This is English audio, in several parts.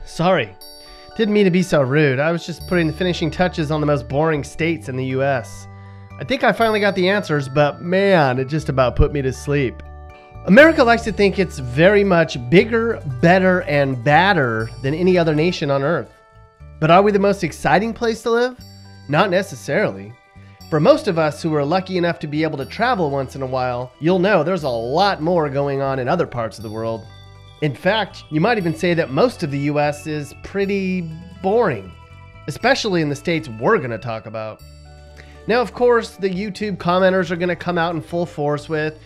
Sorry. Didn't mean to be so rude. I was just putting the finishing touches on the most boring states in the US. I think I finally got the answers, but man, it just about put me to sleep. America likes to think it's very much bigger, better, and badder than any other nation on Earth. But are we the most exciting place to live? Not necessarily. For most of us who are lucky enough to be able to travel once in a while, you'll know there's a lot more going on in other parts of the world. In fact, you might even say that most of the US is pretty boring, especially in the states we're going to talk about. Now, of course, the YouTube commenters are going to come out in full force with,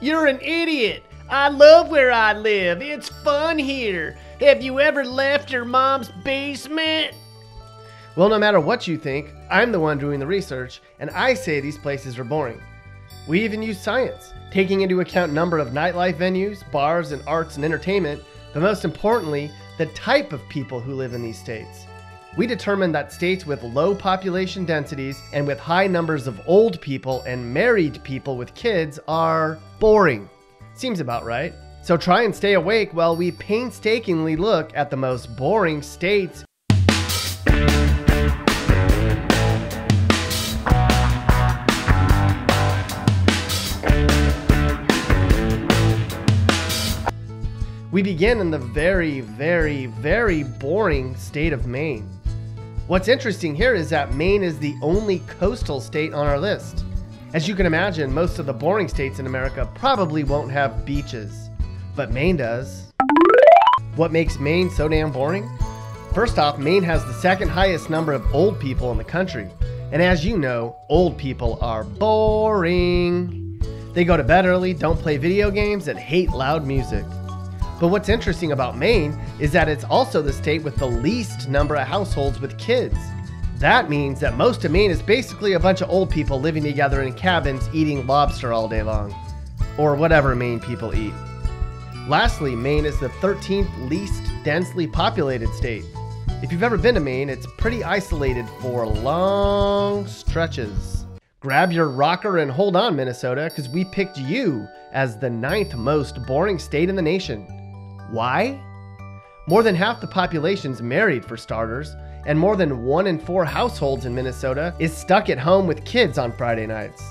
"You're an idiot! I love where I live! It's fun here! Have you ever left your mom's basement?" Well, no matter what you think, I'm the one doing the research, and I say these places are boring. We even use science, taking into account number of nightlife venues, bars, and arts and entertainment, but most importantly, the type of people who live in these states. We determined that states with low population densities and with high numbers of old people and married people with kids are boring. Seems about right. So try and stay awake while we painstakingly look at the most boring states. We begin in the very, very, very boring state of Maine. What's interesting here is that Maine is the only coastal state on our list. As you can imagine, most of the boring states in America probably won't have beaches, but Maine does. What makes Maine so damn boring? First off, Maine has the second highest number of old people in the country. And as you know, old people are boring. They go to bed early, don't play video games, and hate loud music. But what's interesting about Maine is that it's also the state with the least number of households with kids. That means that most of Maine is basically a bunch of old people living together in cabins eating lobster all day long. Or whatever Maine people eat. Lastly, Maine is the 13th least densely populated state. If you've ever been to Maine, it's pretty isolated for long stretches. Grab your rocker and hold on, Minnesota, because we picked you as the 9th most boring state in the nation. Why? More than half the population's married, for starters, and more than 1 in 4 households in Minnesota is stuck at home with kids on Friday nights.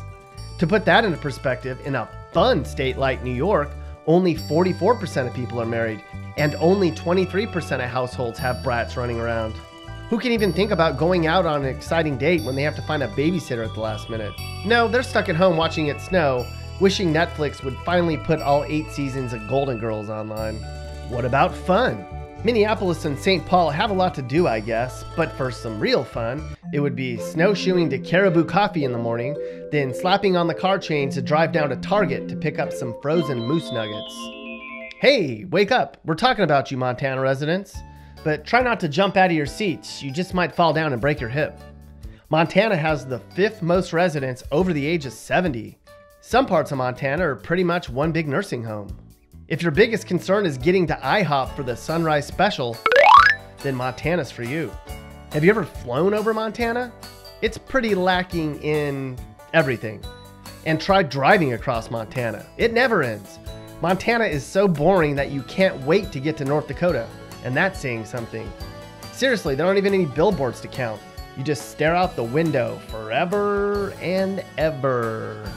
To put that into perspective, in a fun state like New York, only 44% of people are married, and only 23% of households have brats running around. Who can even think about going out on an exciting date when they have to find a babysitter at the last minute? No, they're stuck at home watching it snow, wishing Netflix would finally put all 8 seasons of Golden Girls online. What about fun? Minneapolis and St. Paul have a lot to do, I guess, but for some real fun, it would be snowshoeing to Caribou Coffee in the morning, then slapping on the car chain to drive down to Target to pick up some frozen moose nuggets. Hey, wake up! We're talking about you, Montana residents. But try not to jump out of your seats, you just might fall down and break your hip. Montana has the 5th most residents over the age of 70. Some parts of Montana are pretty much one big nursing home. If your biggest concern is getting to IHOP for the sunrise special, then Montana's for you. Have you ever flown over Montana? It's pretty lacking in everything. And try driving across Montana. It never ends. Montana is so boring that you can't wait to get to North Dakota. And that's saying something. Seriously, there aren't even any billboards to count. You just stare out the window forever and ever.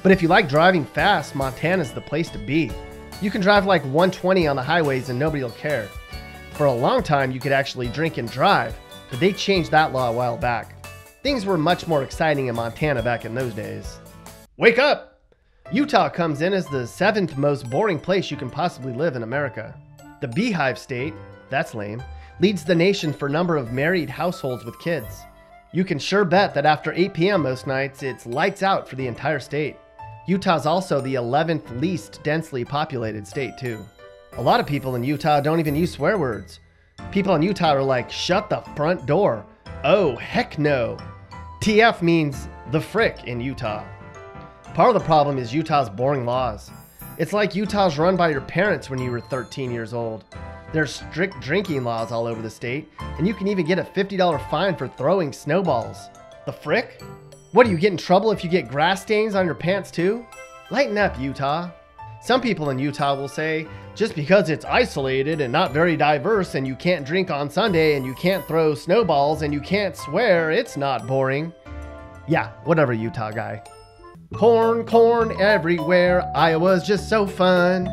But if you like driving fast, Montana's the place to be. You can drive like 120 on the highways and nobody will care. For a long time, you could actually drink and drive, but they changed that law a while back. Things were much more exciting in Montana back in those days. Wake up! Utah comes in as the 7th most boring place you can possibly live in America. The Beehive State, that's lame, leads the nation for number of married households with kids. You can sure bet that after 8 p.m. most nights, it's lights out for the entire state. Utah's also the 11th least densely populated state too. A lot of people in Utah don't even use swear words. People in Utah are like, shut the front door. Oh, heck no. TF means the frick in Utah. Part of the problem is Utah's boring laws. It's like Utah's run by your parents when you were 13 years old. There's strict drinking laws all over the state, and you can even get a $50 fine for throwing snowballs. The frick? What, do you get in trouble if you get grass stains on your pants too? Lighten up, Utah. Some people in Utah will say, just because it's isolated and not very diverse and you can't drink on Sunday and you can't throw snowballs and you can't swear, it's not boring. Yeah, whatever, Utah guy. Corn, corn everywhere, Iowa's just so fun.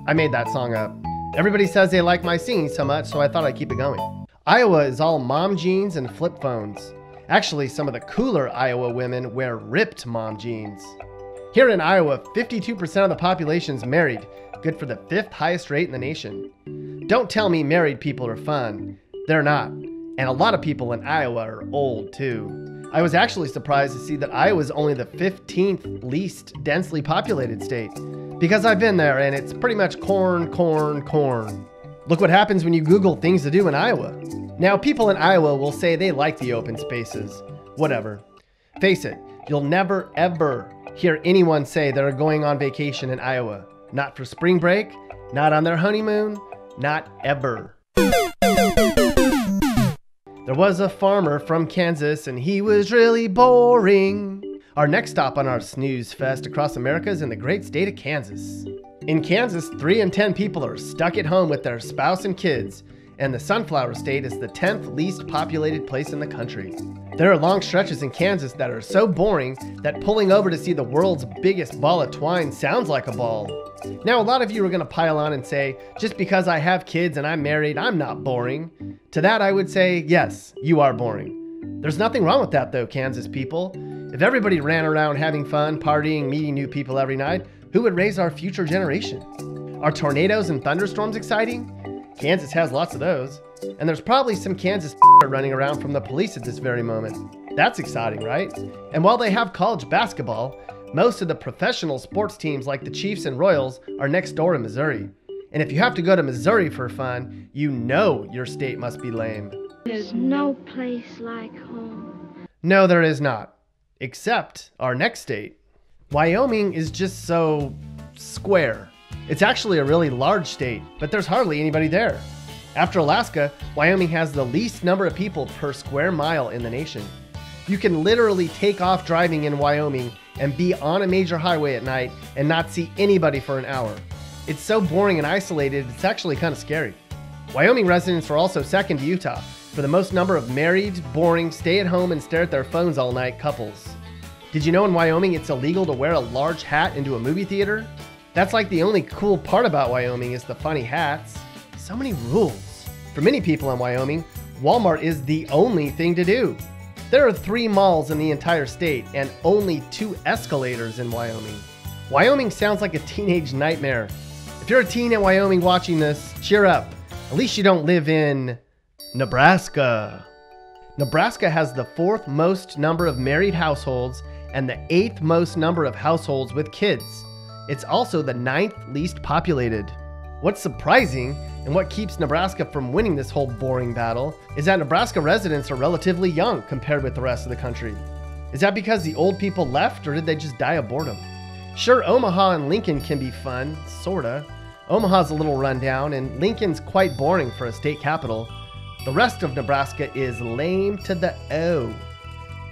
I made that song up. Everybody says they like my singing so much, so I thought I'd keep it going. Iowa is all mom jeans and flip phones. Actually, some of the cooler Iowa women wear ripped mom jeans. Here in Iowa, 52% of the population's married, good for the 5th highest rate in the nation. Don't tell me married people are fun. They're not. And a lot of people in Iowa are old too. I was actually surprised to see that Iowa is only the 15th least densely populated state. Because I've been there and it's pretty much corn, corn, corn. Look what happens when you Google things to do in Iowa. Now, people in Iowa will say they like the open spaces. Whatever. Face it, you'll never ever hear anyone say they're going on vacation in Iowa. Not for spring break, not on their honeymoon, not ever. There was a farmer from Kansas and he was really boring. Our next stop on our snooze fest across America is in the great state of Kansas. In Kansas, 3 in 10 people are stuck at home with their spouse and kids, and the Sunflower State is the 10th least populated place in the country. There are long stretches in Kansas that are so boring that pulling over to see the world's biggest ball of twine sounds like a ball. Now, a lot of you are going to pile on and say, just because I have kids and I'm married, I'm not boring. To that, I would say, yes, you are boring. There's nothing wrong with that though, Kansas people. If everybody ran around having fun, partying, meeting new people every night, who would raise our future generation? Are tornadoes and thunderstorms exciting? Kansas has lots of those. And there's probably some Kansas running around from the police at this very moment. That's exciting, right? And while they have college basketball, most of the professional sports teams like the Chiefs and Royals are next door in Missouri. And if you have to go to Missouri for fun, you know your state must be lame. There's no place like home. No, there is not. Except our next state. Wyoming is just so square. It's actually a really large state, but there's hardly anybody there. After Alaska, Wyoming has the least number of people per square mile in the nation. You can literally take off driving in Wyoming and be on a major highway at night and not see anybody for an hour. It's so boring and isolated, it's actually kind of scary. Wyoming residents are also second to Utah for the most number of married, boring, stay-at-home and stare at their phones all night couples. Did you know in Wyoming it's illegal to wear a large hat into a movie theater? That's like the only cool part about Wyoming is the funny hats. So many rules. For many people in Wyoming, Walmart is the only thing to do. There are 3 malls in the entire state and only 2 escalators in Wyoming. Wyoming sounds like a teenage nightmare. If you're a teen in Wyoming watching this, cheer up. At least you don't live in Nebraska. Nebraska has the 4th most number of married households and the 8th most number of households with kids. It's also the 9th least populated. What's surprising, and what keeps Nebraska from winning this whole boring battle, is that Nebraska residents are relatively young compared with the rest of the country. Is that because the old people left, or did they just die of boredom? Sure, Omaha and Lincoln can be fun, sorta. Omaha's a little rundown, and Lincoln's quite boring for a state capital. The rest of Nebraska is lame to the O.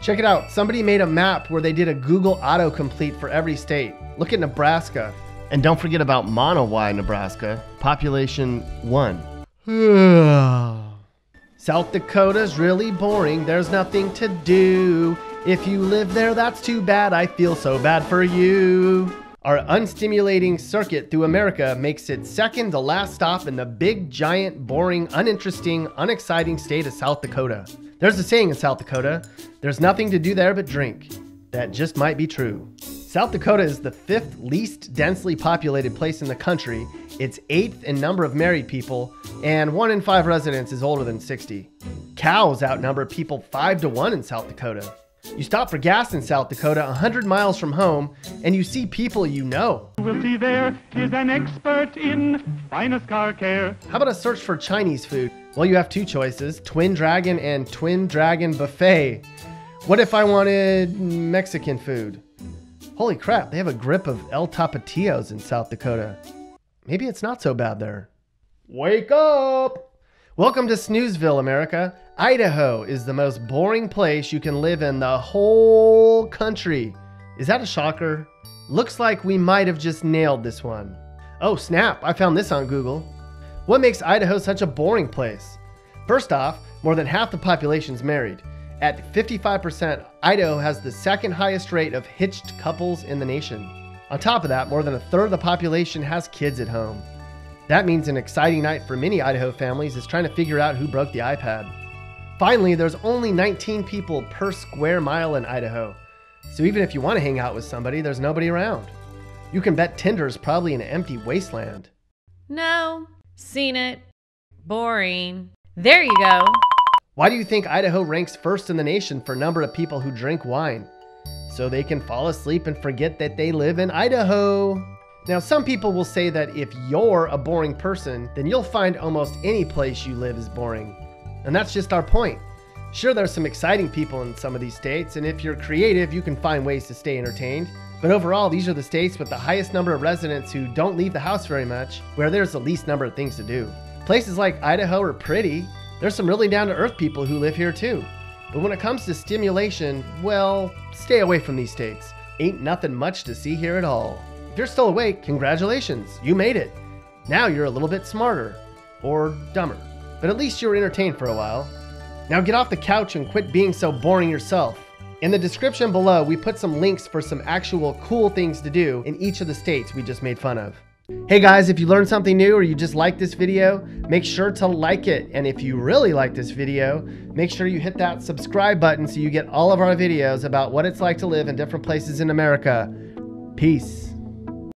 Check it out, somebody made a map where they did a Google autocomplete for every state. Look at Nebraska. And don't forget about Monowai, Nebraska, population 1. South Dakota's really boring, there's nothing to do. If you live there, that's too bad, I feel so bad for you. Our unstimulating circuit through America makes it second to last stop in the big, giant, boring, uninteresting, unexciting state of South Dakota. There's a saying in South Dakota, there's nothing to do there but drink. That just might be true. South Dakota is the 5th least densely populated place in the country. It's 8th in number of married people, and 1 in 5 residents is older than 60. Cows outnumber people 5 to 1 in South Dakota. You stop for gas in South Dakota 100 miles from home, and you see people you know. We'll see there is an expert in finest car care. How about a search for Chinese food? Well, you have 2 choices, Twin Dragon and Twin Dragon Buffet. What if I wanted Mexican food? Holy crap, they have a grip of El Tapatios in South Dakota. Maybe it's not so bad there. Wake up! Welcome to Snoozeville, America. Idaho is the most boring place you can live in the whole country. Is that a shocker? Looks like we might have just nailed this one. Oh snap, I found this on Google. What makes Idaho such a boring place? First off, more than half the population's married. At 55%, Idaho has the second highest rate of hitched couples in the nation. On top of that, more than a third of the population has kids at home. That means an exciting night for many Idaho families is trying to figure out who broke the iPad. Finally, there's only 19 people per square mile in Idaho. So even if you want to hang out with somebody, there's nobody around. You can bet Tinder is probably an empty wasteland. No, seen it. Boring. There you go. Why do you think Idaho ranks first in the nation for number of people who drink wine? So they can fall asleep and forget that they live in Idaho. Now, some people will say that if you're a boring person, then you'll find almost any place you live is boring. And that's just our point. Sure, there's some exciting people in some of these states, and if you're creative, you can find ways to stay entertained. But overall, these are the states with the highest number of residents who don't leave the house very much, where there's the least number of things to do. Places like Idaho are pretty. There's some really down-to-earth people who live here too. But when it comes to stimulation, well, stay away from these states. Ain't nothing much to see here at all. If you're still awake, congratulations, you made it. Now you're a little bit smarter, or dumber, but at least you were entertained for a while. Now get off the couch and quit being so boring yourself. In the description below, we put some links for some actual cool things to do in each of the states we just made fun of. Hey guys, if you learned something new or you just like this video, make sure to like it. And if you really like this video, make sure you hit that subscribe button so you get all of our videos about what it's like to live in different places in America. Peace.